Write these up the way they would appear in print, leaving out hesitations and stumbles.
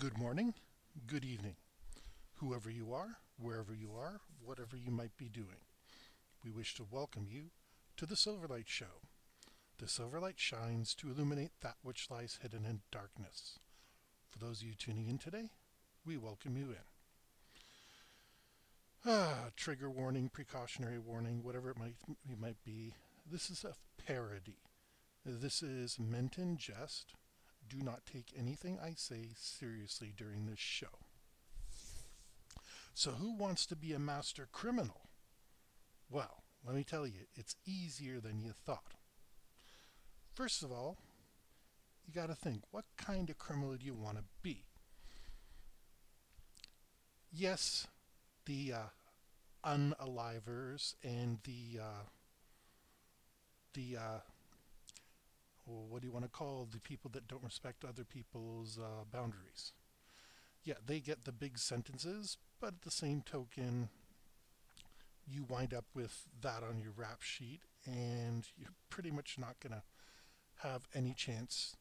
Good morning, good evening, whoever you are, wherever you are, whatever you might be doing. We wish to welcome you to the Silverlight Show. The Silverlight shines to illuminate that which lies hidden in darkness. For those of you tuning in today, we welcome you in. Trigger warning, precautionary warning, whatever it might be. This is a parody. This is meant in jest. Do not take anything I say seriously during this show. So, who wants to be a master criminal? Well, let me tell you, it's easier than you thought. First of all, you got to think, what kind of criminal do you want to be? Yes, the unalivers and the what do you want to call the people that don't respect other people's boundaries? Yeah, they get the big sentences, but at the same token, you wind up with that on your rap sheet, and you're pretty much not going to have any chance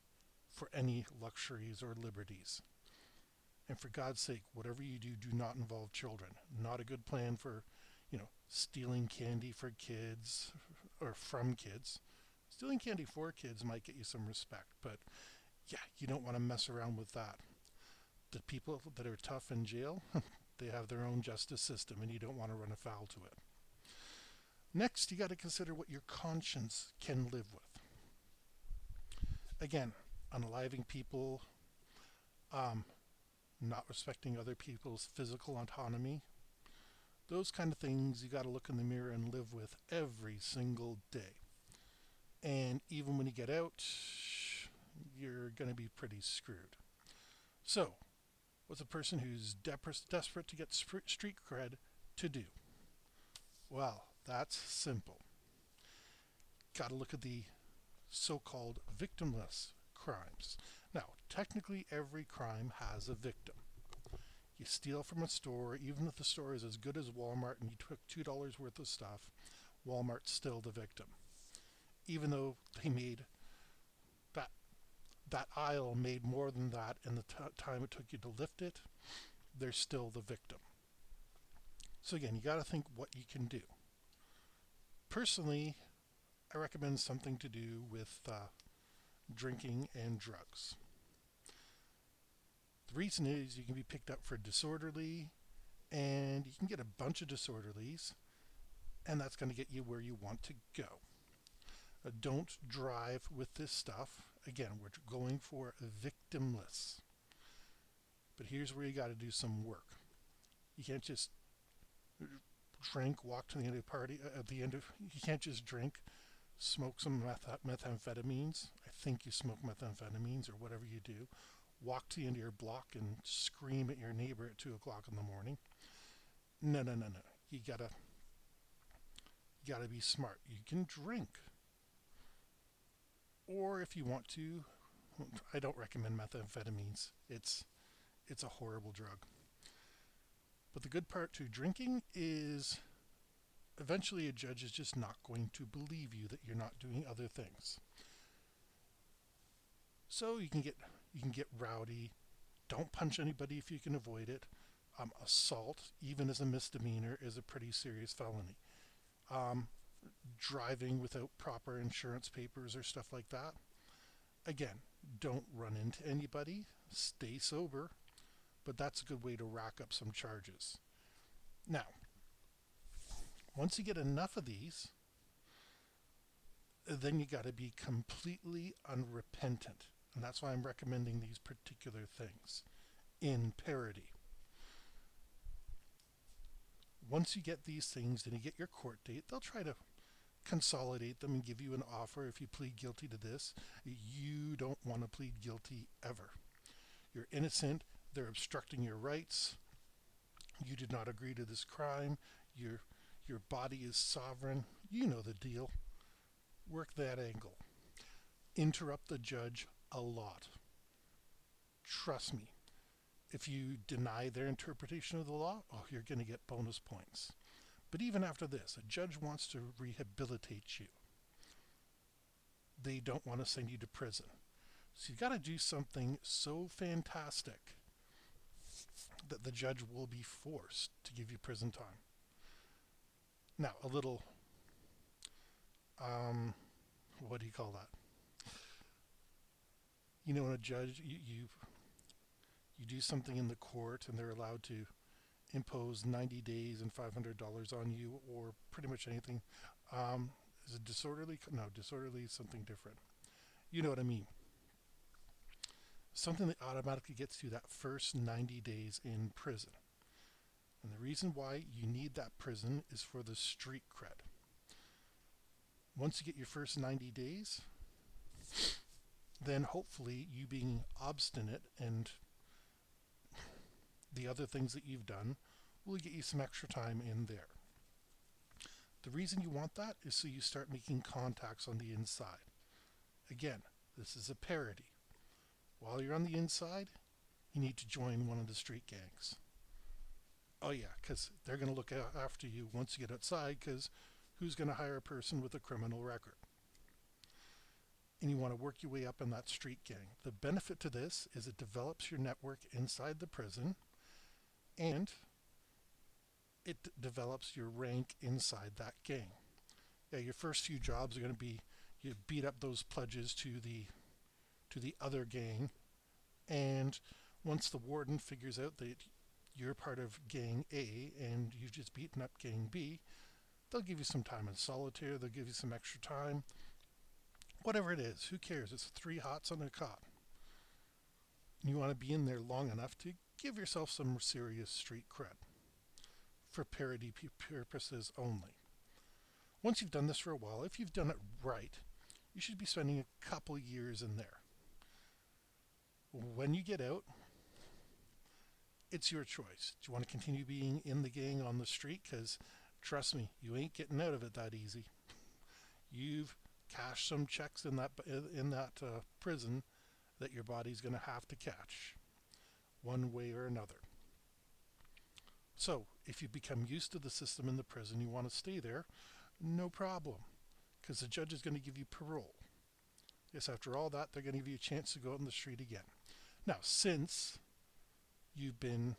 for any luxuries or liberties. And for God's sake, whatever you do, do not involve children. Not a good plan for, stealing candy for kids or from kids. Stealing candy for kids might get you some respect, but yeah, you don't want to mess around with that. The people that are tough in jail, they have their own justice system, and you don't want to run afoul to it. Next, you got to consider what your conscience can live with. Again, unaliving people, not respecting other people's physical autonomy, those kind of things you got to look in the mirror and live with every single day. And even when you get out, you're going to be pretty screwed. So, what's a person who's desperate to get street cred to do? Well, that's simple. Got to look at the so-called victimless crimes. Now, technically every crime has a victim. You steal from a store, even if the store is as good as Walmart and you took $2 worth of stuff, Walmart's still the victim. Even though they made that aisle made more than that in the time it took you to lift it, they're still the victim. So again, you got to think what you can do. Personally, I recommend something to do with drinking and drugs. The reason is you can be picked up for disorderly, and you can get a bunch of disorderlies, and that's going to get you where you want to go. Don't drive with this stuff. Again, we're going for victimless. But here's where you got to do some work. You can't just drink, walk to the end of the party. You can't just drink, smoke some methamphetamines. I think you smoke methamphetamines or whatever you do. Walk to the end of your block and scream at your neighbor at 2 o'clock in the morning. No. You gotta be smart. You can drink. Or if you want to, I don't recommend methamphetamines. It's a horrible drug. But the good part to drinking is eventually a judge is just not going to believe you that you're not doing other things. So you can get rowdy. Don't punch anybody if you can avoid it. Assault, even as a misdemeanor, is a pretty serious felony. Driving without proper insurance papers or stuff like that. Again, don't run into anybody. Stay sober. But that's a good way to rack up some charges. Now, once you get enough of these, then you got to be completely unrepentant. And that's why I'm recommending these particular things in parody. Once you get these things and you get your court date, they'll try to consolidate them and give you an offer if you plead guilty to this. You don't want to plead guilty ever. You're innocent. They're obstructing your rights. You did not agree to this crime. Your body is sovereign. You know the deal. Work that angle. Interrupt the judge a lot. Trust me. If you deny their interpretation of the law, you're going to get bonus points. But even after this, a judge wants to rehabilitate you. They don't want to send you to prison. So you've got to do something so fantastic that the judge will be forced to give you prison time. Now, a little, um, what do you call that? You know, when a judge, you do something in the court and they're allowed to impose 90 days and $500 on you or pretty much anything. Um, is it disorderly? No, disorderly is something different. You know what I mean. Something that automatically gets you that first 90 days in prison. And the reason why you need that prison is for the street cred. Once you get your first 90 days, then hopefully you being obstinate and the other things that you've done will get you some extra time in there. The reason you want that is so you start making contacts on the inside. Again, this is a parody. While you're on the inside, you need to join one of the street gangs. Oh yeah, because they're going to look after you once you get outside, because who's going to hire a person with a criminal record? And you want to work your way up in that street gang. The benefit to this is it develops your network inside the prison, and it develops your rank inside that gang. Yeah, your first few jobs are going to be you beat up those pledges to the other gang, and once the warden figures out that you're part of gang A and you've just beaten up gang B, they'll give you some time in solitaire, they'll give you some extra time. Whatever it is, who cares? It's 3 hots on a cot. You want to be in there long enough to give yourself some serious street cred for parody purposes only. Once you've done this for a while, if you've done it right, you should be spending a couple years in there. When you get out, it's your choice. Do you want to continue being in the gang on the street? Because trust me, you ain't getting out of it that easy. You've cashed some checks in that prison that your body's going to have to catch one way or another. So, if you become used to the system in the prison, you want to stay there, no problem, because the judge is going to give you parole. Yes, after all that, they're going to give you a chance to go out in the street again. Now, since you've been,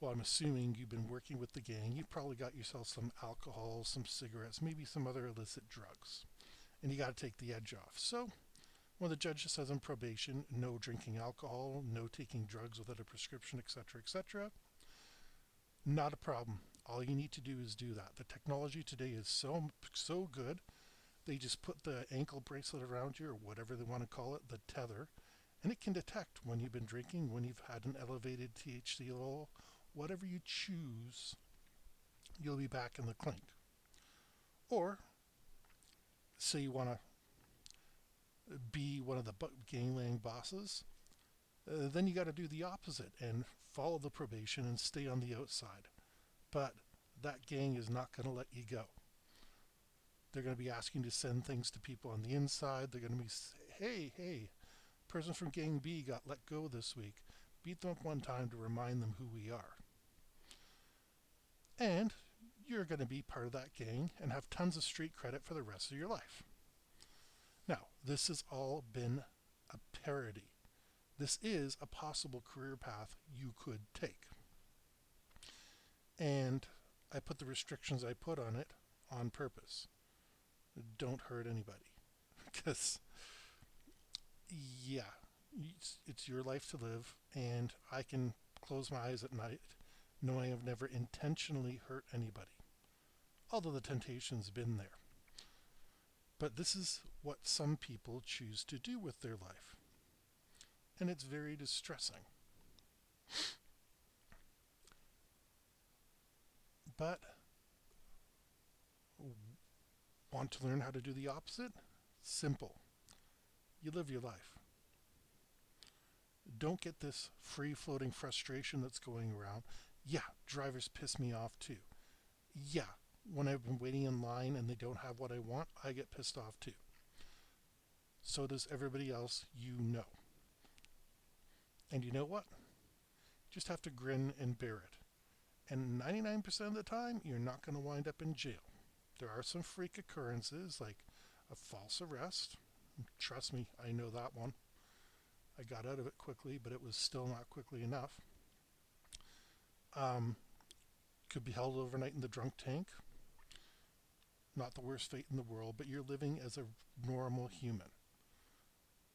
well, I'm assuming you've been working with the gang, you've probably got yourself some alcohol, some cigarettes, maybe some other illicit drugs, and you got to take the edge off. So, when the judge says on probation, no drinking alcohol, no taking drugs without a prescription, etc., etc., not a problem. All you need to do is do that. The technology today is so good. They just put the ankle bracelet around you, or whatever they want to call it, the tether, and it can detect when you've been drinking, when you've had an elevated THC level, whatever you choose, you'll be back in the clink. Or, say you want to be one of the gangland bosses, then you got to do the opposite and follow the probation and stay on the outside. But that gang is not going to let you go. They're going to be asking to send things to people on the inside. They're going to be, hey, person from gang B got let go this week. Beat them up one time to remind them who we are. And you're going to be part of that gang and have tons of street credit for the rest of your life. Now, this has all been a parody. This is a possible career path you could take. And I put the restrictions I put on it on purpose. Don't hurt anybody. Because, yeah, it's your life to live, and I can close my eyes at night knowing I've never intentionally hurt anybody. Although the temptation's been there. But this is what some people choose to do with their life. And it's very distressing. But want to learn how to do the opposite? Simple. You live your life. Don't get this free-floating frustration that's going around. Yeah, drivers piss me off too. Yeah, when I've been waiting in line and they don't have what I want, I get pissed off too. So does everybody else you know. And you know what? Just have to grin and bear it. And 99% of the time, you're not going to wind up in jail. There are some freak occurrences, like a false arrest. Trust me, I know that one. I got out of it quickly, but it was still not quickly enough. Um, could be held overnight in the drunk tank. Not the worst fate in the world, but you're living as a normal human.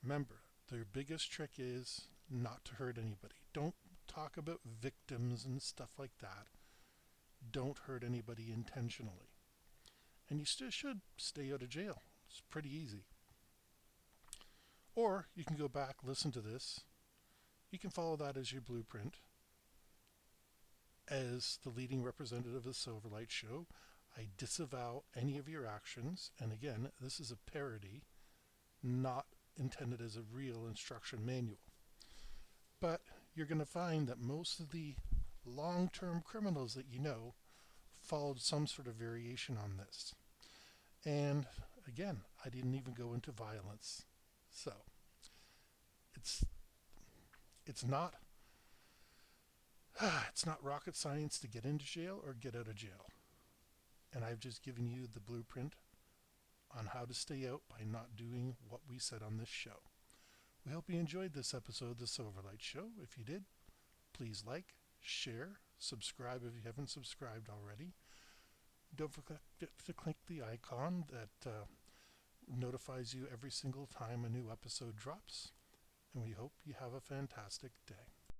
Remember, their biggest trick is not to hurt anybody. Don't talk about victims and stuff like that. Don't hurt anybody intentionally. And you still should stay out of jail. It's pretty easy. Or you can go back, listen to this. You can follow that as your blueprint. As the leading representative of the Silverlight Show, I disavow any of your actions. And again, this is a parody, not intended as a real instruction manual. But you're going to find that most of the long term criminals that you know followed some sort of variation on this. And again, I didn't even go into violence. So it's it's not it's not rocket science to get into jail or get out of jail. And I've just given you the blueprint on how to stay out by not doing what we said on this show. We hope you enjoyed this episode of the Silverlight Show. If you did, please like, share, subscribe if you haven't subscribed already. Don't forget to click the icon that notifies you every single time a new episode drops. And we hope you have a fantastic day.